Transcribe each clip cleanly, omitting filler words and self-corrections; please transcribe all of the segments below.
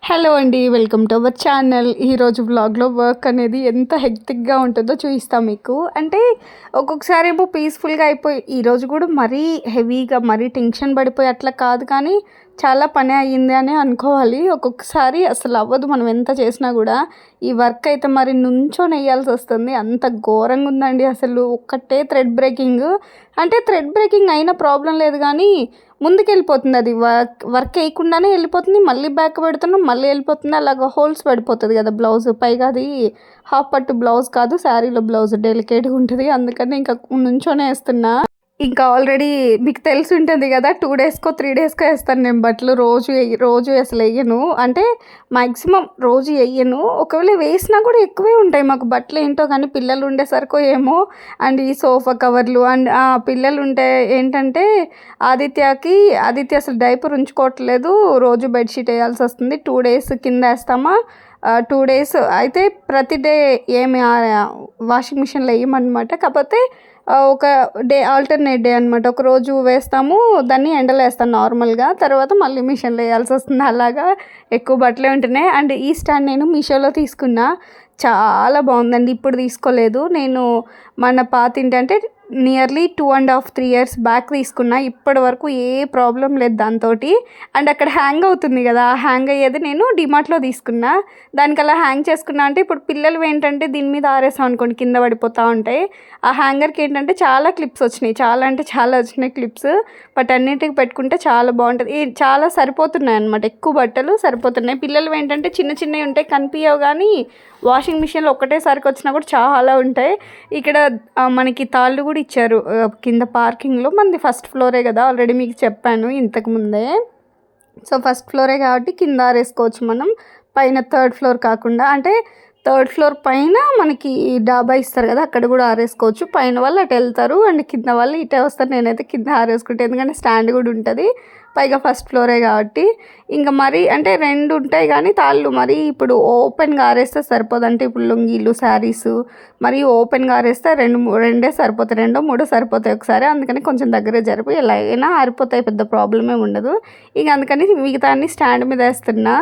Hello అండి. Welcome to our channel. ఈరోజు వ్లాగ్‌లో వర్క్ అనేది ఎంత హెక్టిక్‌గా ఉంటుందో చూయిస్తా మీకు. అంటే ఒక్కొక్కసారి ఏమో పీస్‌ఫుల్‌గా అయిపోయి ఈరోజు కూడా మరీ హెవీగా మరీ టెన్షన్ పడిపోయి అట్లా కాదు కానీ చాలా పని అయ్యింది అని అనుకోవాలి. ఒక్కొక్కసారి అసలు అవ్వదు మనం ఎంత చేసినా కూడా. ఈ వర్క్ అయితే మరి నుంచొనెయ్యాల్సొస్తుంది. అంత ఘోరంగా ఉందండి అసలు. ఒక్కటే థ్రెడ్ బ్రేకింగ్. అంటే థ్రెడ్ బ్రేకింగ్ అయినా ప్రాబ్లమ్ లేదు కానీ ముందుకెళ్ళిపోతుంది అది. వర్క్ వేయకుండానే వెళ్ళిపోతుంది. మళ్ళీ బ్యాక్ పెడుతున్నాం, మళ్ళీ వెళ్ళిపోతుంది. అలాగా హోల్స్ పడిపోతుంది కదా బ్లౌజ్. పైగా అది హాఫ్ పట్టు బ్లౌజ్ కాదు, శారీలో బ్లౌజ్ డెలికేట్గా ఉంటుంది. అందుకని ఇంకా నుంచొనే వేస్తున్నా. ఇంకా ఆల్రెడీ మీకు తెలిసి ఉంటుంది కదా, 2 డేస్కో 3 డేస్కో వేస్తాను నేను బట్టలు. రోజు అసలు వేయను. అంటే మ్యాక్సిమం రోజు వేయను. ఒకవేళ వేసినా కూడా ఎక్కువే ఉంటాయి మాకు బట్టలు. ఏంటో కానీ పిల్లలు ఉండేసరికో ఏమో. అండ్ ఈ సోఫా కవర్లు అండ్ పిల్లలు ఉంటే ఏంటంటే ఆదిత్య అసలు డైపర్ ఉంచుకోవట్లేదు. రోజు బెడ్షీట్ వేయాల్సి వస్తుంది. 2 డేస్ కింద వేస్తామా, 2 డేస్ అయితే ప్రతి డే ఏమి వాషింగ్ మిషన్లో వేయమన్నమాట. కాకపోతే ఒక డే ఆల్టర్నేట్ డే అనమాట. ఒకరోజు వేస్తాము, దాన్ని ఎండలో వేస్తాను నార్మల్గా. తర్వాత మళ్ళీ మిషన్లో వేయాల్సి వస్తుంది. అలాగా ఎక్కువ బట్టలే ఉంటున్నాయి. అండ్ ఈ స్టాండ్ నేను మీషోలో తీసుకున్నా. చాలా బాగుందండి. ఇప్పుడు తీసుకోలేదు నేను. మన పాతింటి అంటే నియర్లీ 2.5-3 ఇయర్స్ బ్యాక్ తీసుకున్నా. ఇప్పటి వరకు ఏ ప్రాబ్లం లేదు దాంతో. అండ్ అక్కడ హ్యాంగ్ అవుతుంది కదా, ఆ హ్యాంగ్ అయ్యేది నేను డిమార్ట్లో తీసుకున్నా. దానికి అలా హ్యాంగ్ చేసుకున్నా అంటే ఇప్పుడు పిల్లలు ఏంటంటే దీని మీద ఆరేసాం అనుకోండి కింద పడిపోతూ ఉంటాయి. ఆ హ్యాంగర్కి ఏంటంటే చాలా క్లిప్స్ వచ్చినాయి. చాలా అంటే చాలా వచ్చినాయి క్లిప్స్. బట్ అన్నిటికి పెట్టుకుంటే చాలా బాగుంటుంది. చాలా సరిపోతున్నాయి అనమాట. ఎక్కువ బట్టలు సరిపోతున్నాయి. పిల్లలు ఏంటంటే చిన్న చిన్నవి ఉంటాయి, కనిపించవు కానీ వాషింగ్ మిషన్లో ఒక్కటేసారికి వచ్చినా కూడా చాలా ఉంటాయి. ఇక్కడ మనకి తాళ్ళు కూడా ఇచ్చారు కింద పార్కింగ్లో. మనది ఫస్ట్ ఫ్లోరే కదా, ఆల్రెడీ మీకు చెప్పాను ఇంతకుముందే. సో ఫస్ట్ ఫ్లోరే కాబట్టి కింద ఆరేసుకోవచ్చు మనం. పైన 3rd ఫ్లోర్ కాకుండా, అంటే 3rd ఫ్లోర్ పైన మనకి డాబా ఇస్తారు కదా, అక్కడ కూడా ఆరేసుకోవచ్చు. పైన వాళ్ళు అటు వెళ్తారు అండ్ కింద వాళ్ళు ఇటే వస్తారు. నేనైతే కింద ఆరేసుకుంటాను ఎందుకంటే స్టాండ్ కూడా ఉంటుంది. పైగా ఫస్ట్ ఫ్లోరే కాబట్టి. ఇంకా మరి అంటే 2 ఉంటాయి కానీ తాళ్ళు మరి ఇప్పుడు ఓపెన్గా ఆరేస్తే సరిపోదు. అంటే ఇప్పుడు లుంగీలు, శారీసు మరి ఓపెన్గా ఆరేస్తే రెండే సరిపోతాయి, 2-3 సరిపోతాయి ఒకసారి. అందుకని కొంచెం దగ్గరే జరిపి ఎలాగైనా ఆరిపోతాయి, పెద్ద ప్రాబ్లమే ఉండదు. ఇక అందుకని మిగతా అన్ని స్టాండ్ మీద వేస్తున్నా.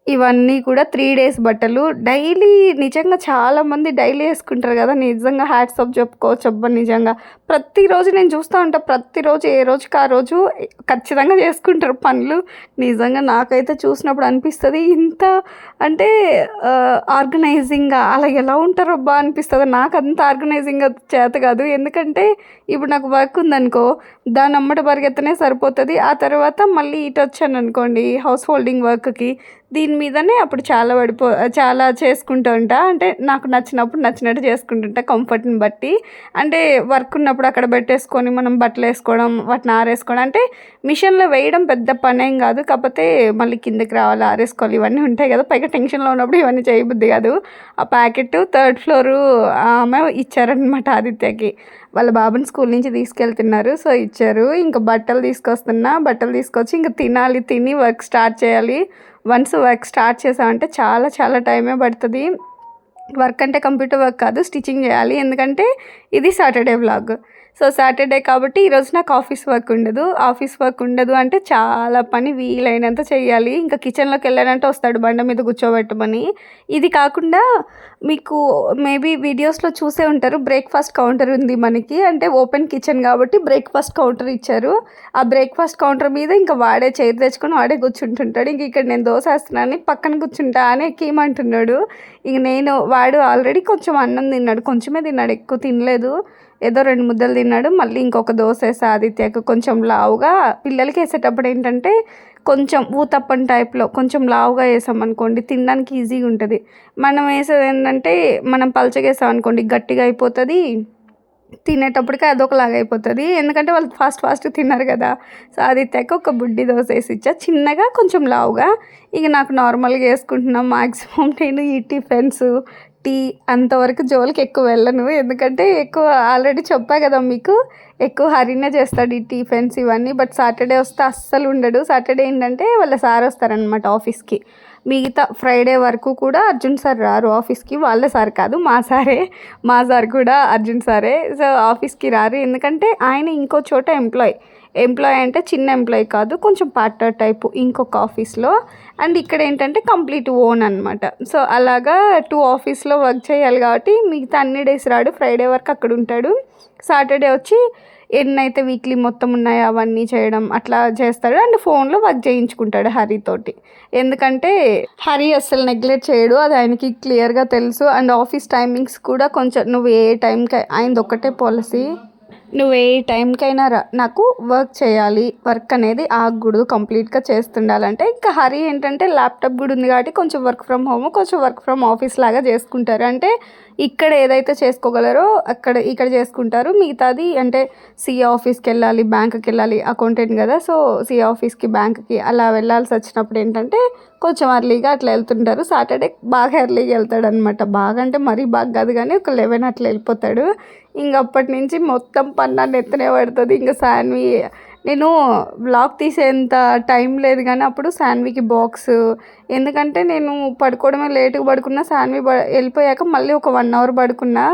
ఇవన్నీ కూడా 3 డేస్ బట్టలు. డైలీ నిజంగా చాలామంది డైలీ వేసుకుంటారు కదా, నిజంగా హ్యాట్స్ ఆఫ్ చెప్పుకోవచ్చు. అబ్బా నిజంగా ప్రతిరోజు నేను చూస్తూ ఉంటాను. ప్రతిరోజు ఏ రోజుకి ఆ రోజు ఖచ్చితంగా చేసుకుంటారు పనులు. నిజంగా నాకైతే చూసినప్పుడు అనిపిస్తుంది ఇంత అంటే ఆర్గనైజింగ్గా అలా ఎలా ఉంటారో అబ్బా అనిపిస్తుంది. నాకు అంత ఆర్గనైజింగ్గా చేత కాదు. ఎందుకంటే ఇప్పుడు నాకు వర్క్ ఉందనుకో, దాని అమ్మట పరిగెత్తనే సరిపోతుంది. ఆ తర్వాత మళ్ళీ ఇటు వచ్చాను అనుకోండి హౌస్ హోల్డింగ్ వర్క్కి, దీని మీదనే అప్పుడు చాలా చేసుకుంటూ ఉంటా. అంటే నాకు నచ్చినట్టు చేసుకుంటుంటా కంఫర్ట్ని బట్టి. అంటే వర్క్ ఉన్నప్పుడు అక్కడ పెట్టేసుకొని మనం బట్టలు వేసుకోవడం, వాటిని ఆరేసుకోవడం. అంటే మిషన్లో వేయడం పెద్ద పనేం కాదు. కాకపోతే మళ్ళీ కిందకి రావాలి, ఆరేసుకోవాలి, ఇవన్నీ ఉంటాయి కదా. పైగా టెన్షన్లో ఉన్నప్పుడు ఇవన్నీ చేయబుద్ధి కాదు. ఆ ప్యాకెట్ 3rd ఫ్లోరు ఆమె ఇచ్చారనమాట ఆదిత్యకి. వాళ్ళ బాబుని స్కూల్ నుంచి తీసుకెళ్తున్నారు, సో ఇచ్చారు. ఇంకా బట్టలు తీసుకొచ్చి ఇంకా తిని వర్క్ స్టార్ట్ చేయాలి. వన్స్ వర్క్ స్టార్ట్ చేసామంటే చాలా టైమే పడుతుంది. వర్క్ అంటే కంప్యూటర్ వర్క్ కాదు, స్టిచ్చింగ్ చేయాలి. ఎందుకంటే ఇది సాటర్డే వ్లాగ్. సో సాటర్డే కాబట్టి ఈరోజు నాకు ఆఫీస్ వర్క్ ఉండదు అంటే చాలా పని వీలైనంత చేయాలి. ఇంకా కిచెన్లోకి వెళ్ళానంటే వస్తాడు బండ మీద కూర్చోబెట్టమని. ఇది కాకుండా మీకు మేబీ వీడియోస్లో చూసే ఉంటారు, బ్రేక్ఫాస్ట్ కౌంటర్ ఉంది మనకి. అంటే ఓపెన్ కిచెన్ కాబట్టి బ్రేక్ఫాస్ట్ కౌంటర్ ఇచ్చారు. ఆ బ్రేక్ఫాస్ట్ కౌంటర్ మీద ఇంకా వాడే చైర్ తెచ్చుకొని వాడే కూర్చుంటుంటాడు. ఇంక ఇక్కడ నేను దోశ వేస్తున్నాను, పక్కన కూర్చుంటా అని ఎక్కేయమంటున్నాడు. ఇంక వాడు ఆల్రెడీ కొంచెం అన్నం తిన్నాడు, కొంచెమే తిన్నాడు, ఎక్కువ తినలేదు. ఏదో 2 ముద్దలు తిన్నాడు. మళ్ళీ ఇంకొక దోశ వేసా ఆదిత్యకు కొంచెం లావుగా. పిల్లలకి వేసేటప్పుడు ఏంటంటే కొంచెం ఊతప్పం టైప్లో కొంచెం లావుగా వేసామనుకోండి తినడానికి ఈజీగా ఉంటుంది. మనం వేసేది ఏంటంటే మనం పలచగా వేసాం అనుకోండి గట్టిగా అయిపోతుంది, తినేటప్పటికి అదొకలాగా అయిపోతుంది. ఎందుకంటే వాళ్ళు ఫాస్ట్ తిన్నారు కదా. సో ఆదిత్యకు ఒక బుడ్డి దోశ వేసి ఇచ్చా, చిన్నగా కొంచెం లావుగా. ఇక నాకు నార్మల్గా వేసుకుంటున్నాం. మ్యాక్సిమం నేను ఈ టిఫిన్స్, టీ అంతవరకు జోలికి ఎక్కువ వెళ్ళను. ఎందుకంటే ఎక్కువ ఆల్రెడీ చెప్పా కదా మీకు, ఎక్కువ హరీనే చేస్తాడు ఈ టిఫిన్స్ ఇవన్నీ. బట్ సాటర్డే వస్తే అస్సలు ఉండడు. సాటర్డే ఏంటంటే వాళ్ళ సార్ వస్తారనమాట ఆఫీస్కి. మిగతా ఫ్రైడే వరకు కూడా అర్జున్ సార్ రారు ఆఫీస్కి. వాళ్ళ సార్ కాదు, మా సార్ కూడా అర్జున్ సారే. సో ఆఫీస్కి రారు ఎందుకంటే ఆయన ఇంకో చోట ఎంప్లాయ్. ఎంప్లాయీ అంటే చిన్న ఎంప్లాయీ కాదు, కొంచెం పార్ట్నర్ టైపు ఇంకొక ఆఫీస్లో. అండ్ ఇక్కడ ఏంటంటే కంప్లీట్ ఓన్ అనమాట. సో అలాగా 2 ఆఫీస్లో వర్క్ చేయాలి కాబట్టి మిగతా అన్ని డేస్ రాడు. ఫ్రైడే వరకు అక్కడ ఉంటాడు. సాటర్డే వచ్చి ఎన్నైతే వీక్లీ మొత్తం ఉన్నాయో అవన్నీ చేయడం అట్లా చేస్తాడు. అండ్ ఫోన్లో వర్క్ చేయించుకుంటాడు హరితోటి. ఎందుకంటే హరి అస్సలు నెగ్లెక్ట్ చేయడు, అది ఆయనకి క్లియర్గా తెలుసు. అండ్ ఆఫీస్ టైమింగ్స్ కూడా కొంచెం నువ్వు ఏ టైంకి ఆయనది ఒక్కటే పాలసీ, నువ్వు ఏ టైంకైనా రా, నాకు వర్క్ చేయాలి, వర్క్ అనేది ఆగకూడదు, కంప్లీట్గా చేస్తుండాలంటే. ఇంకా హరి ఏంటంటే ల్యాప్టాప్ కూడా ఉంది కాబట్టి కొంచెం వర్క్ ఫ్రమ్ హోమ్, కొంచెం వర్క్ ఫ్రమ్ ఆఫీస్ లాగా చేసుకుంటారు. అంటే ఇక్కడ ఏదైతే చేసుకోగలరో ఇక్కడ చేసుకుంటారు. మిగతాది అంటే సిఏ ఆఫీస్కి వెళ్ళాలి, బ్యాంకుకి వెళ్ళాలి, అకౌంటెంట్ కదా, సో సిఏ ఆఫీస్కి బ్యాంక్కి అలా వెళ్ళాల్సి వచ్చినప్పుడు ఏంటంటే కొంచెం ఎర్లీగా అట్లా వెళ్తుంటారు. సాటర్డే బాగా ఎర్లీగా వెళ్తాడు అనమాట. బాగా అంటే మరీ బాగా కాదు కానీ ఒక 11 అట్లా వెళ్ళిపోతాడు. ఇంక అప్పటి నుంచి మొత్తం పన్నాన్ని ఎత్తనే పడుతుంది. ఇంకా శాన్వి నేను వ్లాగ్ తీసేంత టైం లేదు కానీ అప్పుడు శాన్వికి బాక్స్, ఎందుకంటే నేను పడుకోవడమే లేటుగా పడుకున్నా, శాన్వి వెళ్ళిపోయాక మళ్ళీ ఒక 1 అవర్ పడుకున్నా.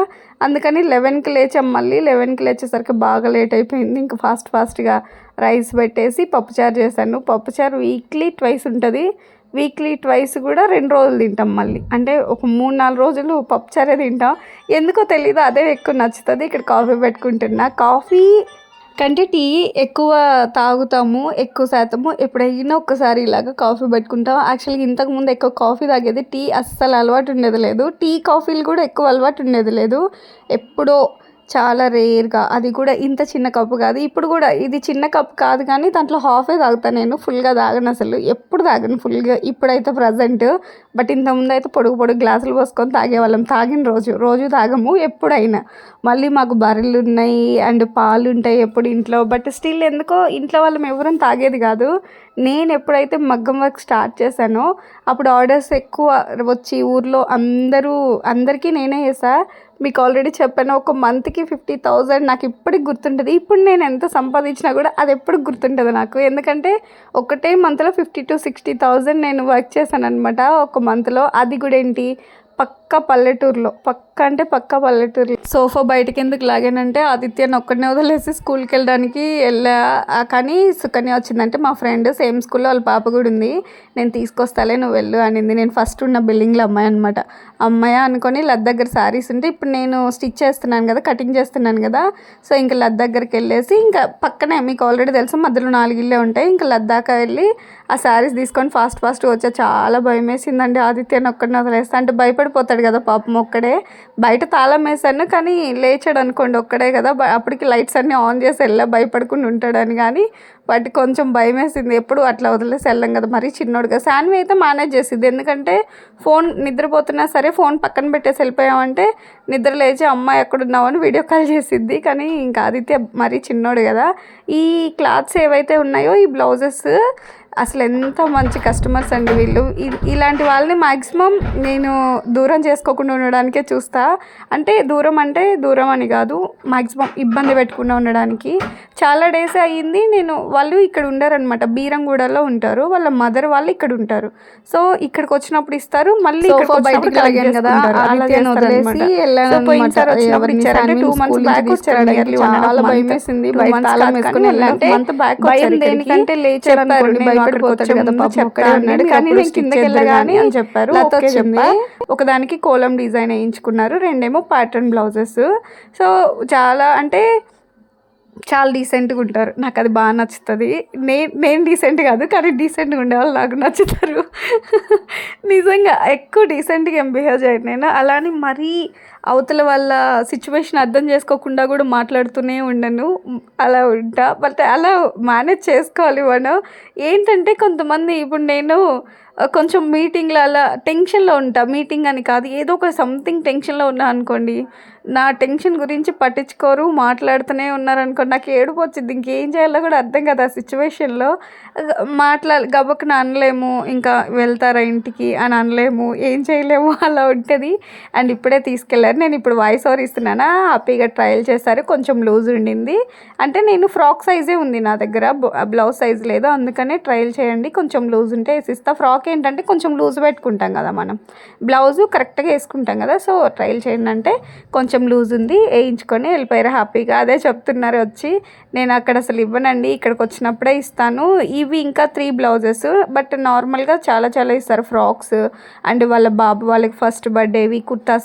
అందుకని 11కి లేచాం. మళ్ళీ 11కి లేచేసరికి బాగా లేట్ అయిపోయింది. ఇంకా ఫాస్ట్గా రైస్ పెట్టేసి పప్పుచారు చేశాను. పప్పుచారు వీక్లీ ట్వైస్ ఉంటుంది. వీక్లీ ట్వైస్ కూడా 2 రోజులు తింటాం. మళ్ళీ అంటే ఒక 3-4 రోజులు పప్పుచారే తింటాం. ఎందుకో తెలీదు, అదే ఎక్కువ నచ్చుతుంది. ఇక్కడ కాఫీ పెట్టుకుంటున్నా. కాఫీ కంటే టీ ఎక్కువ తాగుతాము, ఎక్కువ శాతము. ఎప్పుడైనా ఒక్కసారి ఇలాగ కాఫీ పెట్టుకుంటాం. యాక్చువల్గా ఇంతకుముందు ఎక్కువ కాఫీ తాగేది, టీ అస్సలు అలవాటు ఉండేది లేదు. టీ కాఫీలు కూడా ఎక్కువ అలవాటు ఉండేది లేదు. ఎప్పుడో చాలా రేర్గా, అది కూడా ఇంత చిన్న కప్పు కాదు. ఇప్పుడు కూడా ఇది చిన్న కప్పు కాదు కానీ దాంట్లో హాఫే తాగుతాను నేను, ఫుల్గా తాగను, అసలు ఎప్పుడు తాగను ఫుల్గా. ఇప్పుడైతే ప్రజెంట్, బట్ ఇంతకుముందు అయితే పొడుగు గ్లాసులు పోసుకొని తాగేవాళ్ళం. తాగిన రోజు తాగము, ఎప్పుడైనా. మళ్ళీ మాకు బర్రెలు ఉన్నాయి అండ్ పాలు ఉంటాయి ఎప్పుడు ఇంట్లో. బట్ స్టిల్ ఎందుకో ఇంట్లో వాళ్ళం ఎవరం తాగేది కాదు. నేను ఎప్పుడైతే మగ్గం వర్క్ స్టార్ట్ చేశానో అప్పుడు ఆర్డర్స్ ఎక్కువ వచ్చి ఊర్లో అందరికీ నేనే చేసా. మీకు ఆల్రెడీ చెప్పాను, ఒక మంత్కి 50,000 నాకు ఇప్పటికి గుర్తుంటుంది. ఇప్పుడు నేను ఎంత సంపాదించినా కూడా అది ఎప్పుడు గుర్తుంటుంది నాకు. ఎందుకంటే ఒకటే మంత్లో 50,000-60,000 నేను వర్క్ చేశాను అనమాట ఒక మంత్లో. అది కూడా ఏంటి, పక్క పల్లెటూరులో, పక్క పల్లెటూరులో. సోఫా బయటకి ఎందుకు లాగానంటే ఆదిత్యని ఒక్కడనే వదిలేసి స్కూల్కి వెళ్ళడానికి వెళ్ళా. కానీ సుకన్య వచ్చిందంటే మా ఫ్రెండ్ సేమ్ స్కూల్లో వాళ్ళ పాప కూడా ఉంది, నేను తీసుకొస్తాలే నువ్వు వెళ్ళు అనింది. నేను ఫస్ట్ ఉన్న బిల్డింగ్లో అమ్మాయి అనమాట. అమ్మాయి అనుకొని లద్ దగ్గర శారీస్ ఉంటే, ఇప్పుడు నేను స్టిచ్ చేస్తున్నాను కదా, కటింగ్ చేస్తున్నాను కదా, సో ఇంకా లద్ దగ్గరికి వెళ్ళేసి, ఇంకా పక్కనే మీకు ఆల్రెడీ తెలుసు మధ్యలో 4 ఇళ్ళే ఉంటాయి. ఇంకా లద్ దాకా వెళ్ళి ఆ శారీస్ తీసుకొని ఫాస్ట్ వచ్చా. చాలా భయం వేసిందండి ఆదిత్యని ఒక్కడిని వదిలేస్తా అంటే. భయపడిపోతాడు కదా పాపం ఒక్కడే. బయట తాళం వేసాను కానీ లేచాడు అనుకోండి, ఒక్కడే కదా, అప్పటికి లైట్స్ అన్నీ ఆన్ చేసి భయపడకుండా ఉంటాడని. కానీ వాటికి కొంచెం భయం వేసింది. ఎప్పుడు అట్లా వదిలేసి వెళ్ళాం కదా, మరీ చిన్నోడుగా. శాన్వి అయితే మేనేజ్ చేసిద్ది, ఎందుకంటే ఫోన్ నిద్రపోతున్నా సరే ఫోన్ పక్కన పెట్టేసి వెళ్ళిపోయామంటే నిద్ర లేచి అమ్మాయి ఎక్కడున్నామని వీడియో కాల్ చేసిద్ది. కానీ ఇంకా ఆదిత్య మరీ చిన్నోడు కదా. ఈ క్లాత్స్ ఏవైతే ఉన్నాయో, ఈ బ్లౌజెస్ అసలు ఎంత మంచి కస్టమర్స్ అండి వీళ్ళు. ఇలాంటి వాళ్ళని మ్యాక్సిమం నేను దూరం చేసుకోకుండా ఉండడానికే చూస్తా. అంటే దూరం అని కాదు, మ్యాక్సిమం ఇబ్బంది పెట్టకుండా ఉండడానికి. చాలా డేస్ అయ్యింది వాళ్ళు ఇక్కడ ఉండరనమాట, బీరంగూడలో ఉంటారు. వాళ్ళ మదర్ వాళ్ళు ఇక్కడ ఉంటారు. సో ఇక్కడికి వచ్చినప్పుడు ఇస్తారు, మళ్ళీ పోయినసారి వచ్చినప్పుడు 2 months బ్యాక్ వచ్చారు. చాలా భయం వేసింది. భయం దేనికంటే లేచారు భయపడిపోతాడు కదా పాపం, ఒక్కడే ఉన్నాడు. కానీ నేను కిందకి వెళ్ళగానే అని చెప్పారు, ఓకే చెప్పా. ఒకదానికి కోలం డిజైన్ వేయించుకున్నారు, 2 ప్యాటర్న్ బ్లౌజెస్. సో చాలా డీసెంట్గా ఉంటారు, నాకు అది బాగా నచ్చుతుంది. నేను డీసెంట్ కాదు కానీ డీసెంట్గా ఉండేవాళ్ళు నాకు నచ్చుతారు. నిజంగా ఎక్కువ డీసెంట్గా ఏం బిహేవ్ చేయను నేను. అలానే మరీ అవతల వాళ్ళ సిచ్యువేషన్ అర్థం చేసుకోకుండా కూడా మాట్లాడుతూనే ఉండను, అలా ఉంటా. బట్ అలా మేనేజ్ చేసుకోవాలి మనం. ఏంటంటే కొంతమంది, ఇప్పుడు నేను కొంచెం మీటింగ్లో అలా టెన్షన్లో ఉంటా, మీటింగ్ అని కాదు, ఏదో ఒక సంథింగ్ టెన్షన్లో ఉన్నా అనుకోండి, నా టెన్షన్ గురించి పట్టించుకోరు, మాట్లాడుతూనే ఉన్నారనుకోండి, నాకు ఏడుపు వచ్చింది. ఇంకేం చేయాలో కూడా అర్థం కదా ఆ సిచ్యువేషన్లో. గబక్కున అనలేము, ఇంకా వెళ్తారా ఇంటికి అని అనలేము, ఏం చేయలేము అలా ఉంటుంది. అండ్ ఇప్పుడే తీసుకెళ్లారు. నేను ఇప్పుడు వాయిస్ ఓవర్ ఇస్తున్నానా, హ్యాపీగా ట్రయల్ చేశారు. కొంచెం లూజ్ ఉండింది, అంటే నేను ఫ్రాక్ సైజే ఉంది నా దగ్గర, బ్లౌజ్ సైజ్ లేదు, అందుకనే ట్రయల్ చేయండి, కొంచెం లూజ్ ఉంటే వేసిస్తా. ఫ్రాక్ ఏంటంటే కొంచెం లూజ్ పెట్టుకుంటాం కదా మనం, బ్లౌజు కరెక్ట్గా వేసుకుంటాం కదా, సో ట్రయల్ చేయండి అంటే కొంచెం లూజ్ ఉంది, వేయించుకొని వెళ్ళిపోయారు హ్యాపీగా. అదే చెప్తున్నారు వచ్చి, నేను అక్కడ అసలు ఇవ్వనండి, ఇక్కడికి వచ్చినప్పుడే ఇస్తాను. ఇవి ఇంకా 3 బ్లౌజెస్, బట్ నార్మల్గా చాలా చాలా ఇస్తారు, ఫ్రాక్స్ అండ్ వాళ్ళ బాబు వాళ్ళకి ఫస్ట్ బర్త్డేవి, కుర్తా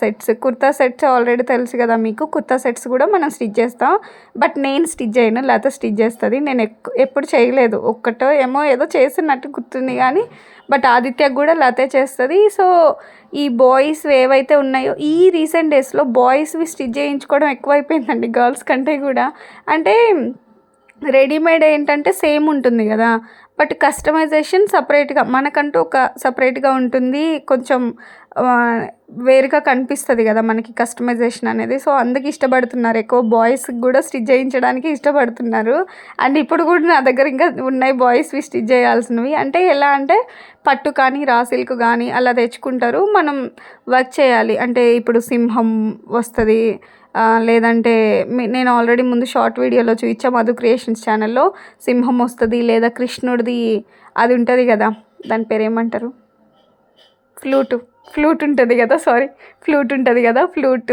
సెట్స్ ఆల్రెడీ తెలుసు కదా మీకు, కుర్తా సెట్స్ కూడా మనం స్టిచ్ చేస్తాం. బట్ నేను స్టిచ్ చేయను, లేకపోతే స్టిచ్ చేస్తుంది. నేను ఎప్పుడు చేయలేదు, ఒక్కటో ఏమో ఏదో చేసినట్టు గుర్తుంది కానీ, బట్ ఆదిత్యకు కూడా లతే చేస్తుంది. సో ఈ బాయ్స్ ఏవైతే ఉన్నాయో ఈ రీసెంట్ డేస్లో బాయ్స్వి స్టిచ్ చేయించుకోవడం ఎక్కువైపోయిందండి గర్ల్స్ కంటే కూడా. అంటే రెడీమేడ్ ఏంటంటే సేమ్ ఉంటుంది కదా, బట్ కస్టమైజేషన్ సపరేట్గా మనకంటూ ఒక సపరేట్గా ఉంటుంది, కొంచెం వేరుగా కనిపిస్తుంది కదా మనకి కస్టమైజేషన్ అనేది. సో అందుకు ఇష్టపడుతున్నారు ఎక్కువ, బాయ్స్కి కూడా స్టిచ్ చేయించడానికి ఇష్టపడుతున్నారు. అండ్ ఇప్పుడు కూడా నా దగ్గర ఇంకా ఉన్నాయి బాయ్స్వి స్టిచ్ చేయాల్సినవి. అంటే ఎలా అంటే పట్టు కానీ రా సిల్క్ కానీ అలా తెచ్చుకుంటారు, మనం వర్క్ చేయాలి. అంటే ఇప్పుడు సింహం వస్తుంది, లేదంటే నేను ఆల్రెడీ ముందు షార్ట్ వీడియోలో చూపించా మధు క్రియేషన్స్ ఛానల్లో, సింహం వస్తుంది, లేదా కృష్ణుడిది అది ఉంటుంది కదా, దాని పేరు ఏమంటారు, ఫ్లూట్ ఉంటుంది కదా, ఫ్లూట్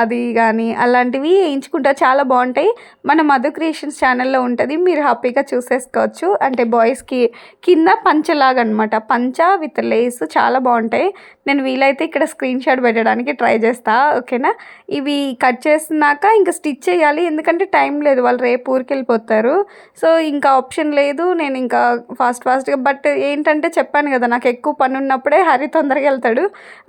అది కానీ అలాంటివి వేయించుకుంటారు, చాలా బాగుంటాయి. మన మధు క్రియేషన్స్ ఛానల్లో ఉంటుంది, మీరు హ్యాపీగా చూసేసుకోవచ్చు. అంటే బాయ్స్కి కింద పంచలాగా అనమాట, పంచ విత్ లేస్ చాలా బాగుంటాయి. నేను వీలైతే ఇక్కడ స్క్రీన్ షాట్ పెట్టడానికి ట్రై చేస్తా, ఓకేనా. ఇవి కట్ చేసినాక ఇంకా స్టిచ్ చేయాలి, ఎందుకంటే టైం లేదు, వాళ్ళు రేపు ఊరికి వెళ్ళిపోతారు. సో ఇంకా ఆప్షన్ లేదు, నేను ఇంకా ఫాస్ట్గా. బట్ ఏంటంటే చెప్పాను కదా, నాకు ఎక్కువ పని ఉన్నప్పుడే హరి తొందరగా వెళ్తాడు.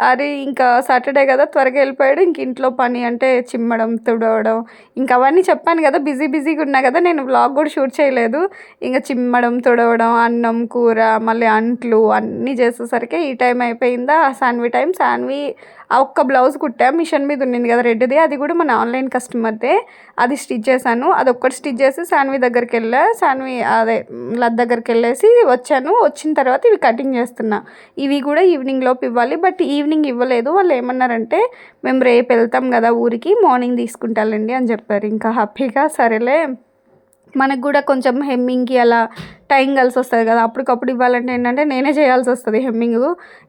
హరి ఇంకా సాటర్డే కదా త్వరగా వెళ్ళిపోయాడు. ఇంక ఇంట్లో పని అంటే చిమ్మడం, తుడవడం, ఇంకా అవన్నీ చెప్పాను కదా, బిజీగా ఉన్నా కదా, నేను వ్లాగ్ కూడా షూట్ చేయలేదు. ఇంకా చిమ్మడం, తుడవడం, అన్నం కూర, మళ్ళీ అంట్లు అన్నీ చేసేసరికి ఈ టైం అయిపోయిందా. సాన్వి ఆ ఒక్క బ్లౌజ్ కుట్టా, మిషన్ మీద ఉండింది కదా రెడ్ది, అది కూడా మన ఆన్లైన్ కస్టమర్దే, అది స్టిచ్ చేశాను. అది ఒక్కటి స్టిచ్ చేసి సాన్వి దగ్గరికి లత్ దగ్గరికి వెళ్ళేసి వచ్చాను. వచ్చిన తర్వాత ఇవి కటింగ్ చేస్తున్నా. ఇవి కూడా ఈవినింగ్ లోపు ఇవ్వాలి, బట్ ఈవినింగ్ ఇవ్వలేదు. వాళ్ళు ఏమన్నారంటే మేము రేపు వెళ్తాం కదా ఊరికి, మార్నింగ్ తీసుకుంటానండి అని చెప్పారు. ఇంకా హ్యాపీగా సరేలే, మనకు కూడా కొంచెం హెమ్మింగ్కి అలా టైం కలిసి వస్తుంది కదా, అప్పటికప్పుడు ఇవ్వాలంటే ఏంటంటే నేనే చేయాల్సి వస్తుంది హెమ్మింగ్,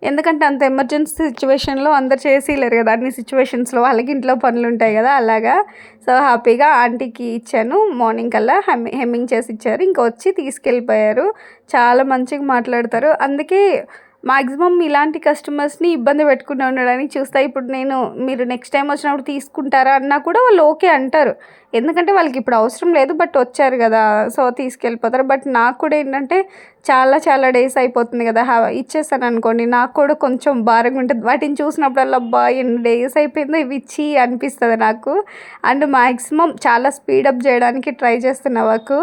ఎందుకంటే అంత ఎమర్జెన్సీ సిచ్యువేషన్లో అందరు చేసిలేరు కదా, అన్ని సిచ్యువేషన్స్లో వాళ్ళకి ఇంట్లో పనులు ఉంటాయి కదా అలాగా. సో హ్యాపీగా ఆంటీకి ఇచ్చాను, మార్నింగ్ కల్లా హెమ్మింగ్ చేసి ఇచ్చారు. ఇంకా వచ్చి తీసుకెళ్ళిపోయారు. చాలా మంచిగా మాట్లాడతారు, అందుకే మ్యాక్సిమం ఇలాంటి కస్టమర్స్ని ఇబ్బంది పెట్టుకుని ఉండడానికి చూస్తా. ఇప్పుడు మీరు నెక్స్ట్ టైం వచ్చినప్పుడు తీసుకుంటారా అన్నా కూడా వాళ్ళు ఓకే అంటారు, ఎందుకంటే వాళ్ళకి ఇప్పుడు అవసరం లేదు, బట్ వచ్చారు కదా సో తీసుకెళ్ళిపోతారు. బట్ నాకు కూడా ఏంటంటే చాలా డేస్ అయిపోతుంది కదా, ఇచ్చేస్తాను అనుకోండి, నాకు కూడా కొంచెం భారంగా ఉంటుంది. వాటిని చూసినప్పుడల్లా అబ్బా ఎన్ని డేస్ అయిపోయిందో ఇవి ఇచ్చి అనిపిస్తుంది నాకు. అండ్ మ్యాక్సిమం చాలా స్పీడప్ చేయడానికి ట్రై చేస్తున్నా వర్క్.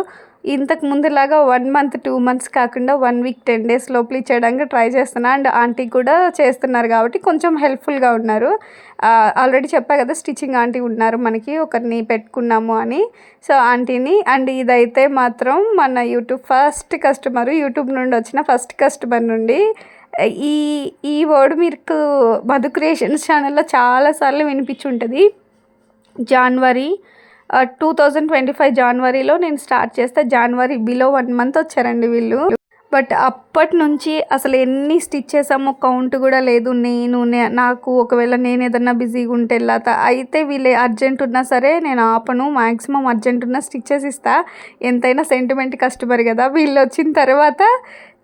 ఇంతకు ముందులాగా 1 మంత్ 2 మంత్స్ కాకుండా 1 వీక్ 10 డేస్ లోపల ఇచ్చేయడానికి ట్రై చేస్తున్నా. అండ్ ఆంటీ కూడా చేస్తున్నారు కాబట్టి కొంచెం హెల్ప్ఫుల్గా ఉన్నారు. ఆల్రెడీ చెప్పా కదా స్టిచ్చింగ్ ఆంటీ ఉన్నారు, మనకి ఒకరిని పెట్టుకున్నాము అని. సో ఆంటీని. అండ్ ఇదైతే మాత్రం మన యూట్యూబ్ నుండి వచ్చిన ఫస్ట్ కస్టమర్ నుండి ఈ వర్డ్ మీకు మధు క్రియేషన్స్ ఛానల్లో చాలాసార్లు వినిపించి ఉంటుంది. జనవరి 2025 జనవరిలో నేను స్టార్ట్ చేస్తే, జనవరి బిలో 1 మంత్ వచ్చారండి వీళ్ళు. బట్ అప్పటి నుంచి అసలు ఎన్ని స్టిచ్ చేసామో కౌంట్ కూడా లేదు. నాకు ఒకవేళ నేను ఏదన్నా బిజీగా ఉంటే అయితే వీళ్ళు అర్జెంట్ ఉన్నా సరే నేను ఆపను, మ్యాక్సిమం అర్జెంట్ ఉన్నా స్టిచ్ చేసి ఇస్తా. ఎంతైనా సెంటిమెంట్ కస్టమర్ కదా. వీళ్ళు వచ్చిన తర్వాత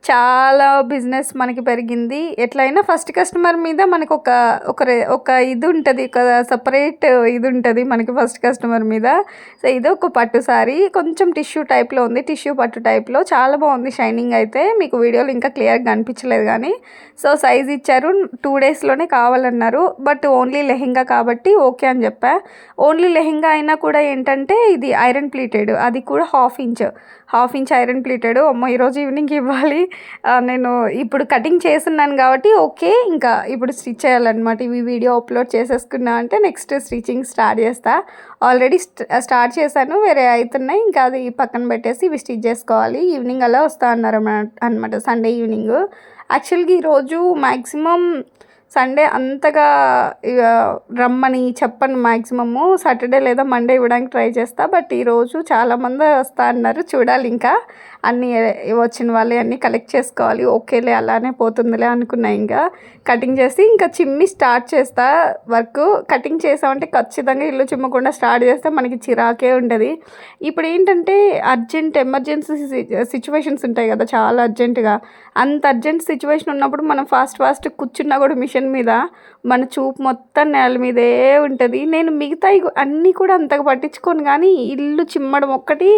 చాలా బిజినెస్ మనకి పెరిగింది. ఎట్లయినా ఫస్ట్ కస్టమర్ మీద మనకు ఒక ఇది ఉంటుంది, ఒక సపరేట్ ఇది ఉంటుంది మనకి ఫస్ట్ కస్టమర్ మీద. సో ఇది ఒక పట్టు సారీ, కొంచెం టిష్యూ టైప్లో ఉంది, టిష్యూ పట్టు టైప్లో చాలా బాగుంది. షైనింగ్ అయితే మీకు వీడియోలో ఇంకా క్లియర్గా కనిపించలేదు కానీ. సో సైజ్ ఇచ్చారు, 2 డేస్లోనే కావాలన్నారు. బట్ ఓన్లీ లెహెంగా కాబట్టి ఓకే అని చెప్పా. ఓన్లీ లెహెంగా అయినా కూడా ఏంటంటే ఇది ఐరన్ ప్లీటెడ్, అది కూడా 1/2 ఇంచ్ ½ ఇంచ్ ఐరన్ ప్లీటెడ్. అమ్మో! ఈరోజు ఈవినింగ్‌కి ఇవ్వాలి. నేను ఇప్పుడు కటింగ్ చేసున్నాను కాబట్టి ఓకే. ఇంకా ఇప్పుడు స్టిచ్ చేయాలన్నమాట. ఇవి వీడియో అప్లోడ్ చేసేసుకున్నా అంటే నెక్స్ట్ స్టిచ్చింగ్ స్టార్ట్ చేస్తా. ఆల్రెడీ స్టార్ట్ చేశాను. వేరే అయితున్నాయి. ఇంకా అది పక్కన పెట్టేసి ఇవి స్టిచ్ చేసుకోవాలి. ఈవినింగ్ అలా వస్తా అన్నారు అనమాట, సండే ఈవినింగ్. యాక్చువల్గా ఈరోజు మ్యాక్సిమం సండే అంతగా ఇక రమ్మని చెప్పను. మ్యాక్సిమము సాటర్డే లేదా మండే ఇవ్వడానికి ట్రై చేస్తా. బట్ ఈరోజు చాలామంది వస్తా అన్నారు. చూడాలి ఇంకా అన్నీ వచ్చిన వాళ్ళే అన్నీ కలెక్ట్ చేసుకోవాలి. ఓకేలే అలానే పోతుందిలే అనుకున్నా. ఇంకా కటింగ్ చేసి ఇంకా చిమ్మి స్టార్ట్ చేస్తా వర్క్. కటింగ్ చేసామంటే ఖచ్చితంగా ఇల్లు చిమ్మకుండా స్టార్ట్ చేస్తే మనకి చిరాకే ఉంటుంది. ఇప్పుడు ఏంటంటే ఎమర్జెన్సీ సిచ్యువేషన్స్ ఉంటాయి కదా, చాలా అర్జెంటుగా. అంత అర్జెంట్ సిచ్యువేషన్ ఉన్నప్పుడు మనం ఫాస్ట్ కూర్చున్నా కూడా మిషన్ మీద మన చూపు మొత్తం నేల మీదే ఉంటుంది. నేను మిగతా అన్నీ కూడా అంతగా పట్టించుకోను, కానీ ఇల్లు చిమ్మడం ఒక్కటి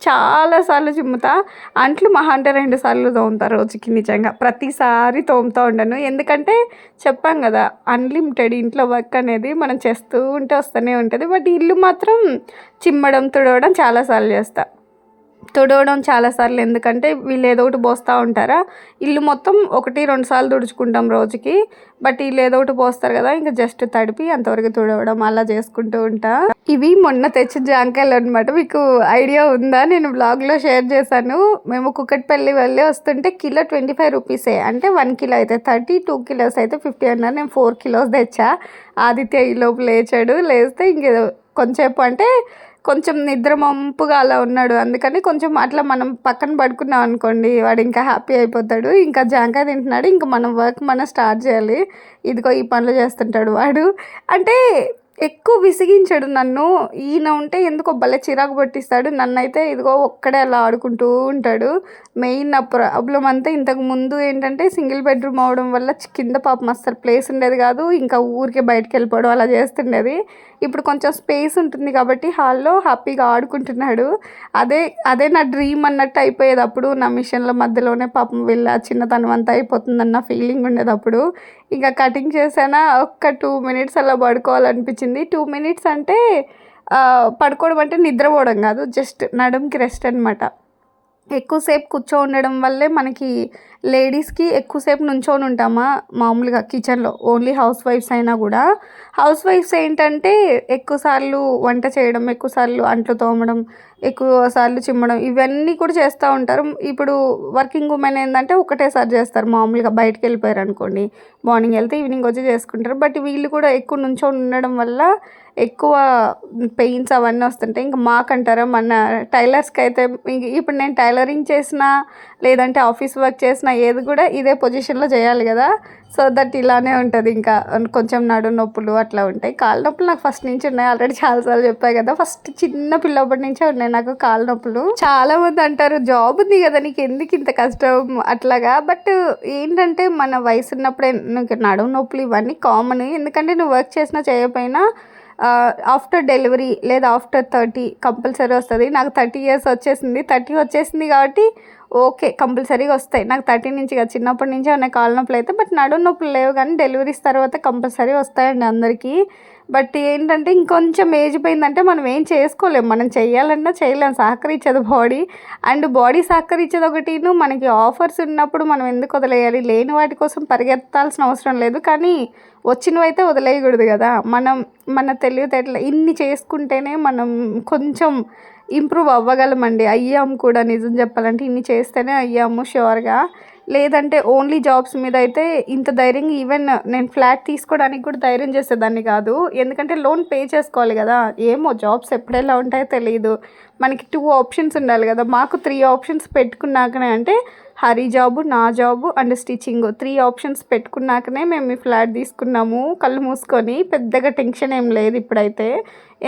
చాలాసార్లు చిమ్ముతా. అంట్లు మహా అంటే 2 సార్లు తోముతా రోజుకి. నిజంగా ప్రతిసారి తోముతూ ఉండను. ఎందుకంటే చెప్పాం కదా, అన్లిమిటెడ్ ఇంట్లో వర్క్ అనేది మనం చేస్తూ ఉంటే వస్తూనే ఉంటుంది. బట్ ఇల్లు మాత్రం చిమ్మడం తుడవడం చాలాసార్లు చేస్తా. తుడవడం చాలాసార్లు ఎందుకంటే వీళ్ళు ఏదో ఒకటి పోస్తూ ఉంటారా. ఇల్లు మొత్తం 1-2 సార్లు తుడుచుకుంటాం రోజుకి. బట్ వీళ్ళు ఏదో ఒకటి పోస్తారు కదా, ఇంకా జస్ట్ తడిపి అంతవరకు తుడవడం అలా చేసుకుంటూ ఉంటా. ఇవి మొన్న తెచ్చిన జాంకాయలు అనమాట. మీకు ఐడియా ఉందా? నేను బ్లాగ్లో షేర్ చేశాను. మేము కుక్కట్పల్లి వెళ్ళి వస్తుంటే కిలో 25 రూపీసే. అంటే 1 కిలో అయితే 30, 2 కిలోస్ అయితే 50 అన్నారు. నేను 4 కిలోస్ తెచ్చా. ఆదిత్య ఈ లోపు లేచాడు. లేస్తే ఇంక కొంచెంసేపు అంటే కొంచెం నిద్ర మంపుగా అలా ఉన్నాడు. అందుకని కొంచెం అట్లా మనం పక్కన పడుకున్నాం అనుకోండి, వాడు ఇంకా హ్యాపీ అయిపోతాడు. ఇంకా జాంకాయ తింటున్నాడు. ఇంకా మనం వర్క్ మనం స్టార్ట్ చేయాలి. ఇదిగో ఈ పనులు చేస్తుంటాడు వాడు. అంటే ఎక్కువ విసిగించాడు నన్ను. ఈయన ఉంటే ఎందుకో భలే చిరాకు పట్టిస్తాడు. నన్నైతే ఇదిగో ఒక్కడే అలా ఆడుకుంటూ ఉంటాడు. మెయిన్ నా ప్రాబ్లం అంతా ఇంతకు ముందు ఏంటంటే సింగిల్ బెడ్రూమ్ అవడం వల్ల కింద పాపం అస్సలు ప్లేస్ ఉండేది కాదు. ఇంకా ఊరికే బయటకు వెళ్ళిపోవడం అలా చేస్తుండేది. ఇప్పుడు కొంచెం స్పేస్ ఉంటుంది కాబట్టి హాల్లో హ్యాపీగా ఆడుకుంటున్నాడు. అదే నా డ్రీమ్ అన్నట్టు అయిపోయేది. అప్పుడు నా మిషన్ల మధ్యలోనే పాపం వీళ్ళ చిన్నతనం అంతా అయిపోతుందన్న ఫీలింగ్ ఉండేది అప్పుడు. ఇంకా కటింగ్ చేసానా ఒక్క 2 మినిట్స్ అలా పడుకోవాలనిపించింది. 2 మినిట్స్ అంటే పడుకోవడం అంటే నిద్రపోవడం కాదు, జస్ట్ నడుంకి రెస్ట్ అనమాట. ఎక్కువసేపు ఉండడం వల్లే మనకి లేడీస్కి ఎక్కువసేపు నుంచొని ఉంటామా మామూలుగా కిచెన్లో, ఓన్లీ హౌస్ వైఫ్స్ అయినా కూడా. హౌస్ వైఫ్స్ ఏంటంటే ఎక్కువసార్లు వంట చేయడం, ఎక్కువసార్లు అంట్లు తోమడం, ఎక్కువసార్లు చిమ్మడం ఇవన్నీ కూడా చేస్తూ ఉంటారు. ఇప్పుడు వర్కింగ్ ఉమెన్ ఏంటంటే ఒకటేసారి చేస్తారు. మామూలుగా బయటకు వెళ్ళిపోయారు అనుకోండి, మార్నింగ్ వెళ్తే ఈవినింగ్ వచ్చి చేసుకుంటారు. బట్ వీళ్ళు కూడా ఎక్కువ నుంచొని ఉండడం వల్ల ఎక్కువ పెయిన్స్ అవన్నీ వస్తుంటాయి. ఇంకా మాకంటారా, మన టైలర్స్కి అయితే ఇప్పుడు నేను టైలరింగ్ చేసినా లేదంటే ఆఫీస్ వర్క్ చేసినా ఏది కూడా ఇదే పొజిషన్లో చేయాలి కదా. సో దట్ ఇలానే ఉంటుంది. ఇంకా కొంచెం నడు నొప్పులు అట్లా ఉంటాయి. కాళ్ళ నొప్పులు నాకు ఫస్ట్ నుంచి ఉన్నాయి. ఆల్రెడీ చాలాసార్లు చెప్పాయి కదా, ఫస్ట్ చిన్న పిల్లప్పటి నుంచే ఉన్నాయి నాకు కాళ్ళ నొప్పులు. చాలామంది అంటారు జాబ్ ఉంది కదా నీకు ఎందుకు ఇంత కష్టం అట్లాగా. బట్ ఏంటంటే మన వయసు ఉన్నప్పుడే నడుము నొప్పులు ఇవన్నీ కామన్. ఎందుకంటే నువ్వు వర్క్ చేసినా చేయకపోయినా ఆఫ్టర్ డెలివరీ లేదా ఆఫ్టర్ 30 కంపల్సరీ వస్తుంది. నాకు 30 ఇయర్స్ వచ్చేసింది. 30 వచ్చేసింది కాబట్టి ఓకే కంపల్సరీగా వస్తాయి. నాకు 30 నుంచి కదా, చిన్నప్పటి నుంచే ఉన్నాయి కాళ్ళ నొప్పులు అయితే. బట్ నడుము నొప్పులు లేవు, కానీ డెలివరీస్ తర్వాత కంపల్సరీ వస్తాయండి అందరికీ. బట్ ఏంటంటే ఇంకొంచెం ఏజ్ పోయిందంటే మనం ఏం చేసుకోలేము. మనం చేయాలన్నా చేయలేము, సహకరించదు బాడీ. అండ్ బాడీ సహకరించేది ఒకటిను, మనకి ఆఫర్స్ ఉన్నప్పుడు మనం ఎందుకు వదిలేయాలి? లేని వాటి కోసం పరిగెత్తాల్సిన అవసరం లేదు, కానీ వచ్చినవైతే వదిలేయకూడదు కదా. మన తెలివితేటలు ఇన్ని చేసుకుంటేనే మనం కొంచెం ఇంప్రూవ్ అవ్వగలమండి. అయ్యాము కూడా, నిజం చెప్పాలంటే ఇన్ని చేస్తేనే అయ్యాము ష్యూర్గా. లేదంటే ఓన్లీ జాబ్స్ మీద అయితే ఇంత ధైర్యంగా ఈవెన్ నేను ఫ్లాట్ తీసుకోవడానికి కూడా ధైర్యం చేసేదాన్ని కాదు. ఎందుకంటే లోన్ పే చేసుకోవాలి కదా. ఏమో జాబ్స్ ఎప్పుడెలా ఉంటాయో తెలియదు. మనకి 2 ఆప్షన్స్ ఉండాలి కదా. మాకు 3 ఆప్షన్స్ పెట్టుకున్నాకనే, అంటే హరి జాబు, నా జాబు అండ్ స్టిచ్చింగ్ 3 ఆప్షన్స్ పెట్టుకున్నాకనే మేము ఈ ఫ్లాట్ తీసుకున్నాము. కళ్ళు మూసుకొని పెద్దగా టెన్షన్ ఏం లేదు ఇప్పుడైతే.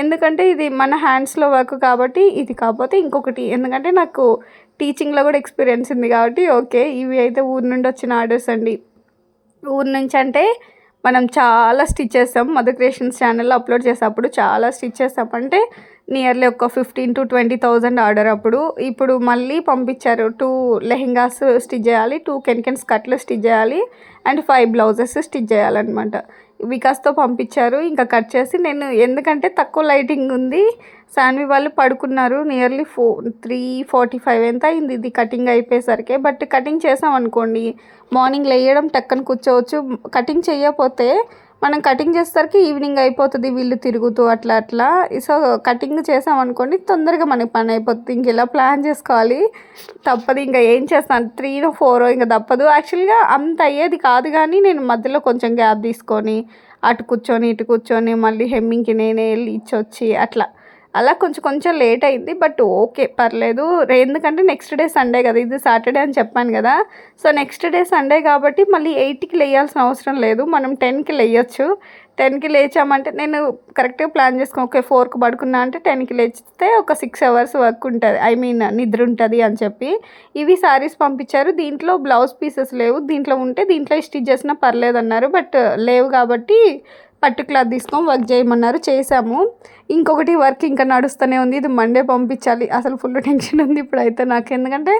ఎందుకంటే ఇది మన హ్యాండ్స్లో వర్క్ కాబట్టి. ఇది కాకపోతే ఇంకొకటి, ఎందుకంటే నాకు టీచింగ్లో కూడా ఎక్స్పీరియన్స్ ఉంది కాబట్టి ఓకే. ఇవి అయితే ఊరు నుండి వచ్చిన ఆర్డర్స్ అండి. ఊరు నుంచి అంటే మనం చాలా స్టిచ్ చేస్తాం. మధు క్రియేషన్స్ ఛానల్లో అప్లోడ్ చేసేటప్పుడు చాలా స్టిచ్ చేస్తాం. అంటే నియర్లీ ఒక 15,000 to 20,000 ఆర్డర్ అప్పుడు. ఇప్పుడు మళ్ళీ పంపించారు. 2 లెహెంగాస్ స్టిచ్ చేయాలి, 2 కెన్ స్కర్ట్లు స్టిచ్ చేయాలి అండ్ 5 బ్లౌజెస్ స్టిచ్ చేయాలన్నమాట. వికాస్తో పంపించారు. ఇంకా కట్ చేసి నేను, ఎందుకంటే తక్కువ లైటింగ్ ఉంది, సాన్వి వాళ్ళు పడుకున్నారు. నియర్లీ 3:45 ఎంత అయింది ఇది కటింగ్ అయిపోయేసరికి. బట్ కటింగ్ చేసామనుకోండి మార్నింగ్ లేయడం టక్కన కూర్చోవచ్చు. కటింగ్ చేయకపోతే మనం కటింగ్ చేసేసరికి ఈవినింగ్ అయిపోతుంది, వీళ్ళు తిరుగుతూ అట్లా అట్లా. సో కటింగ్ చేసామనుకోండి తొందరగా మనకి పని అయిపోతుంది. ఇంక ఇలా ప్లాన్ చేసుకోవాలి, తప్పదు. ఇంకా ఏం చేస్తాను, 3-4 ఇంకా తప్పదు. యాక్చువల్గా అంత అయ్యేది కాదు, కానీ నేను మధ్యలో కొంచెం గ్యాప్ తీసుకొని అటు కూర్చొని ఇటు కూర్చొని మళ్ళీ హెమ్మింగ్కి నేనే వెళ్ళి ఇచ్చొచ్చి అలా కొంచెం కొంచెం లేట్ అయింది. బట్ ఓకే, పర్లేదు. ఎందుకంటే నెక్స్ట్ డే సండే కదా, ఇది సాటర్డే అని చెప్పాను కదా. సో నెక్స్ట్ డే సండే కాబట్టి మళ్ళీ 8కి లేయాల్సిన అవసరం లేదు, మనం 10కి లేయొచ్చు. 10కి లేచామంటే నేను కరెక్ట్గా ప్లాన్ చేసుకుని ఓకే 4కి పడుకున్నా అంటే 10కి లేచితే ఒక 6 hours వర్క్ ఉంటుంది, నిద్ర ఉంటుంది అని చెప్పి. ఇవి శారీస్ పంపించారు. దీంట్లో బ్లౌజ్ పీసెస్ లేవు, దీంట్లో ఉంటే దీంట్లో స్టిచ్ చేసినా పర్లేదు అన్నారు. బట్ లేవు కాబట్టి పట్టు క్లాత్ తీసుకొని వర్క్ చేయమన్నారు, చేసాము. ఇంకొకటి వర్క్ ఇంకా నడుస్తూనే ఉంది. ఇది మండే పంపించాలి. అసలు ఫుల్ టెన్షన్ ఉంది ఇప్పుడైతే నాకు, ఎందుకంటే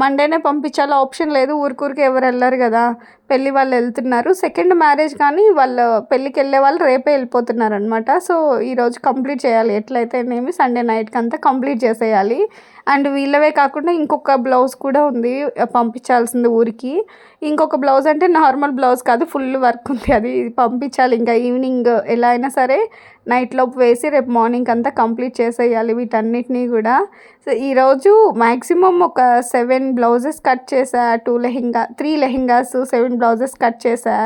మండేనే పంపించాలి, ఆప్షన్ లేదు. ఊరికి ఎవరు వెళ్ళరు కదా, పెళ్ళి వాళ్ళు వెళ్తున్నారు. సెకండ్ మ్యారేజ్ కానీ వాళ్ళ పెళ్ళికి వెళ్ళే వాళ్ళు రేపే వెళ్ళిపోతున్నారు అనమాట. సో ఈరోజు కంప్లీట్ చేయాలి ఎట్లయితేనేమి, సండే నైట్కి అంతా కంప్లీట్ చేసేయాలి. అండ్ వీళ్ళవే కాకుండా ఇంకొక బ్లౌజ్ కూడా ఉంది పంపించాల్సింది ఊరికి. ఇంకొక బ్లౌజ్ అంటే నార్మల్ బ్లౌజ్ కాదు, ఫుల్ వర్క్ ఉంది, అది పంపించాలి. ఇంకా ఈవినింగ్ ఎలా అయినా సరే నైట్లోపు వేసి రేపు మార్నింగ్ అంతా కంప్లీట్ చేసేయాలి వీటన్నిటినీ కూడా. సో ఈరోజు మ్యాక్సిమం ఒక 7 బ్లౌజెస్ కట్ చేసా, 3 లెహెంగాస్, 7 బ్లౌజెస్ కట్ చేసా,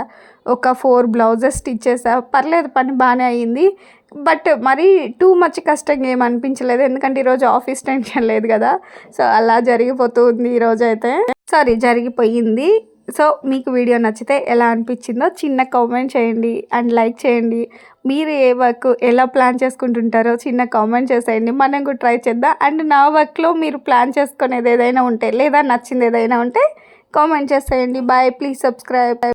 ఒక 4 బ్లౌజెస్ స్టిచ్ చేసా. పర్లేదు, పని బాగానే అయ్యింది. బట్ మరీ టూ మచ్ కష్టంగా ఏం అనిపించలేదు, ఎందుకంటే ఈరోజు ఆఫీస్ టెన్షన్ లేదు కదా. సో అలా జరిగిపోతుంది ఈరోజు అయితే, జరిగిపోయింది. సో మీకు వీడియో నచ్చితే ఎలా అనిపించిందో చిన్న కామెంట్ చేయండి అండ్ లైక్ చేయండి. మీరు ఏ వర్క్ ఎలా ప్లాన్ చేసుకుంటుంటారో చిన్న కామెంట్ చేసేయండి, మనం కూడా ట్రై చేద్దాం. అండ్ నా వర్క్లో మీరు ప్లాన్ చేసుకునేది ఏదైనా ఉంటే లేదా నచ్చింది ఏదైనా ఉంటే కామెంట్ చేసేయండి. Bye, please subscribe.